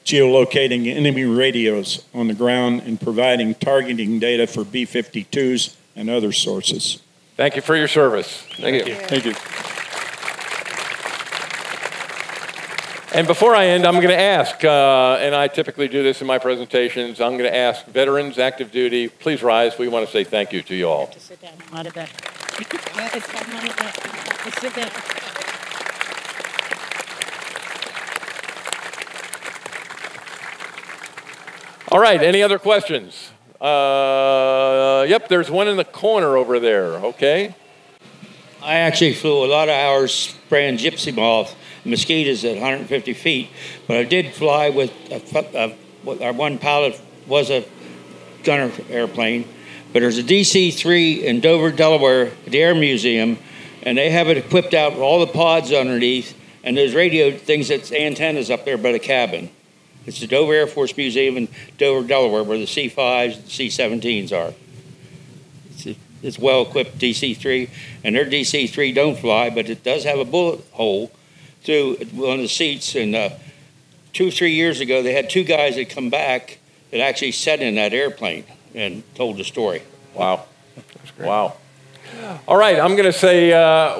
geolocating enemy radios on the ground and providing targeting data for B-52s and other sources. Thank you for your service. Thank you. Thank you. And before I end, I'm going to ask, and I typically do this in my presentations, I'm going to ask veterans, active duty, please rise. We want to say thank you to you all. Sit down. Not a bit. Sit down. All right, any other questions? Yep, there's one in the corner over there, okay? I actually flew a lot of hours spraying gypsy moth mosquitoes at 150 feet, but I did fly with our one pilot was a gunner airplane, but there's a DC-3 in Dover, Delaware, at the Air Museum, and they have it equipped out with all the pods underneath, and there's radio things that's antennas up there by the cabin. It's the Dover Air Force Museum in Dover, Delaware, where the C-5s and C-17s are. It's well-equipped DC-3, and their DC-3 don't fly, but it does have a bullet hole through one of the seats. And 2 or 3 years ago, they had 2 guys that come back that actually sat in that airplane and told the story. Wow. That's great. Wow. All right, I'm going to say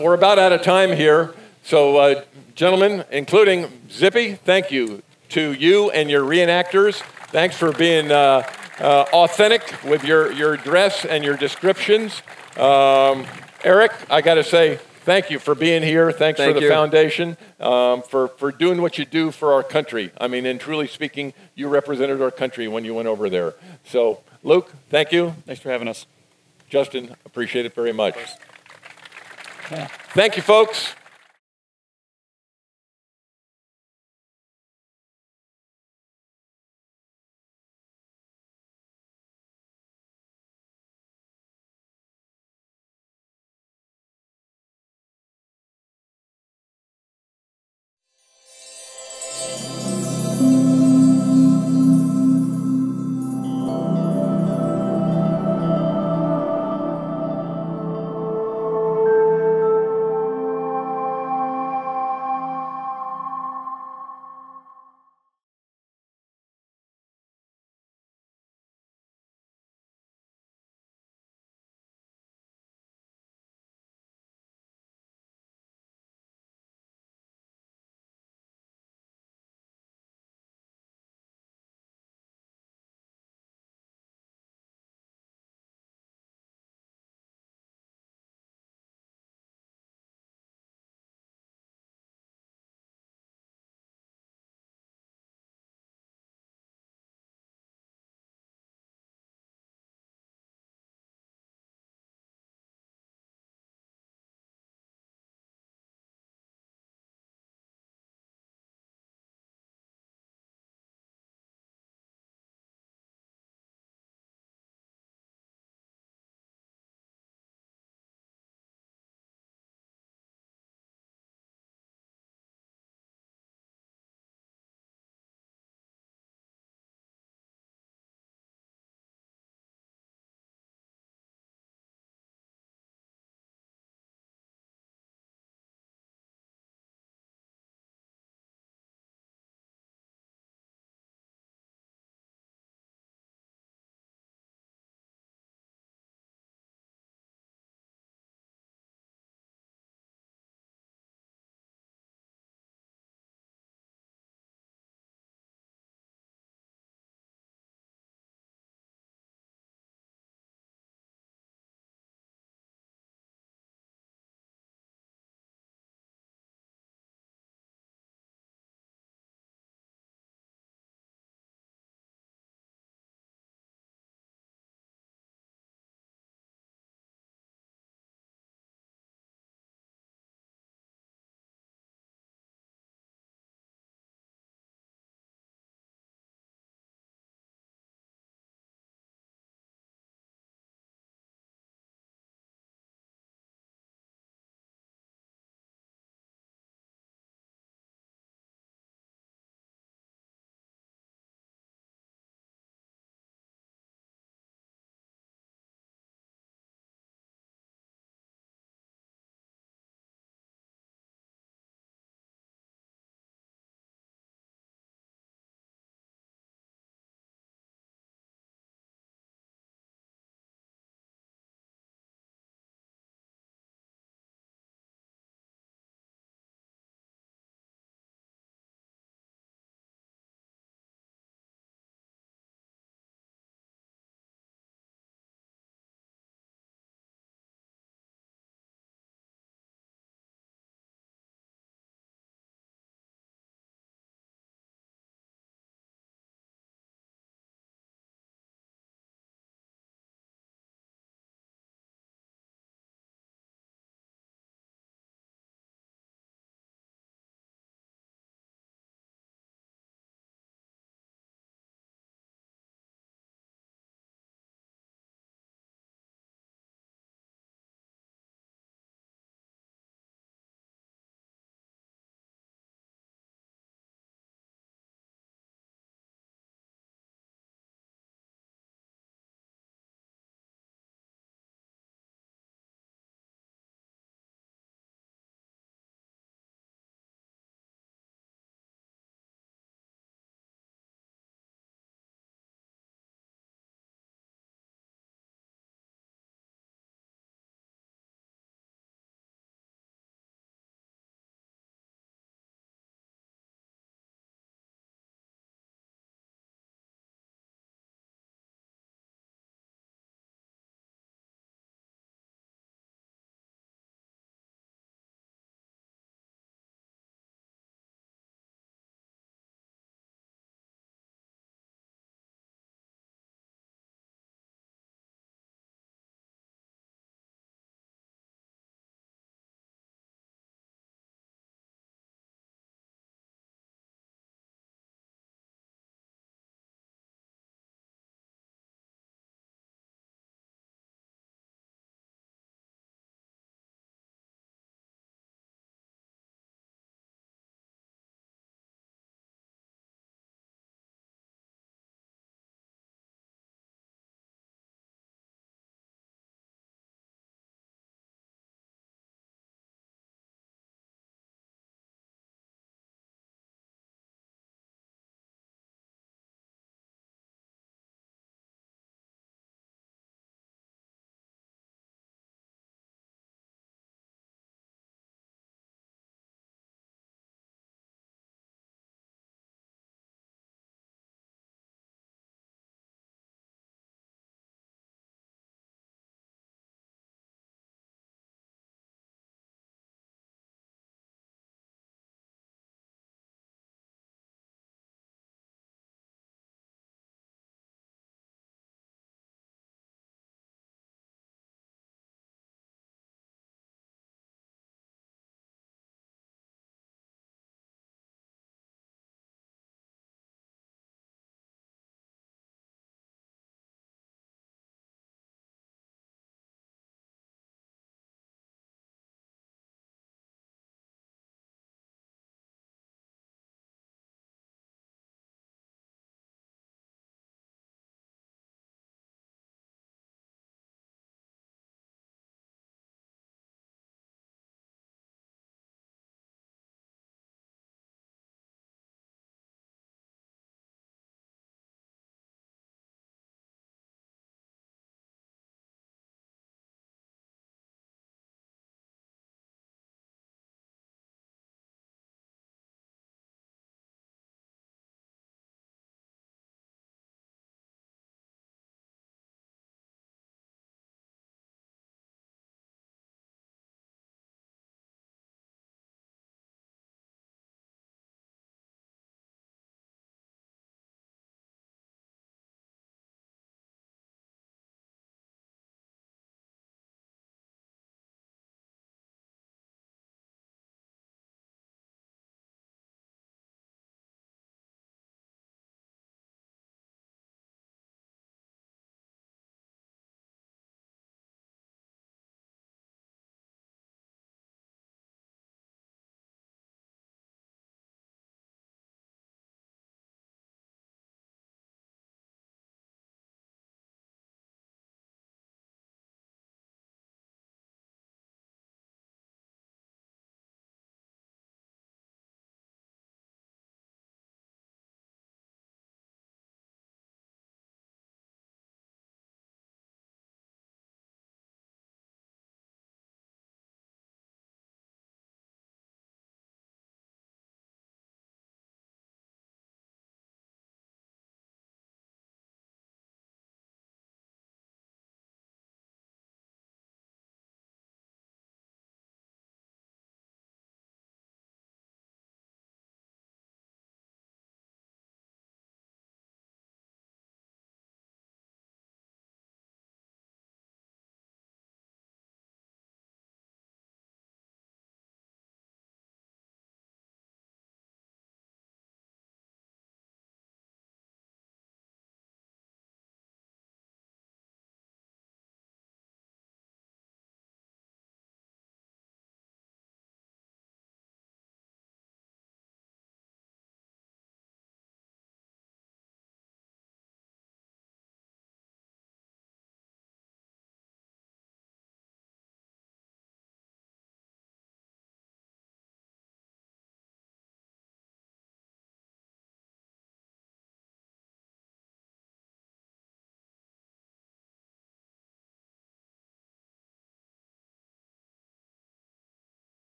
we're about out of time here. So, gentlemen, including Zippy, thank you to you and your reenactors. Thanks for being authentic with your dress and your descriptions. Eric, I got to say thank you for being here. Thanks for the foundation, for doing what you do for our country. I mean, and truly speaking, you represented our country when you went over there. So, Luke, thank you. Thanks for having us. Justin, appreciate it very much. Thank you, folks.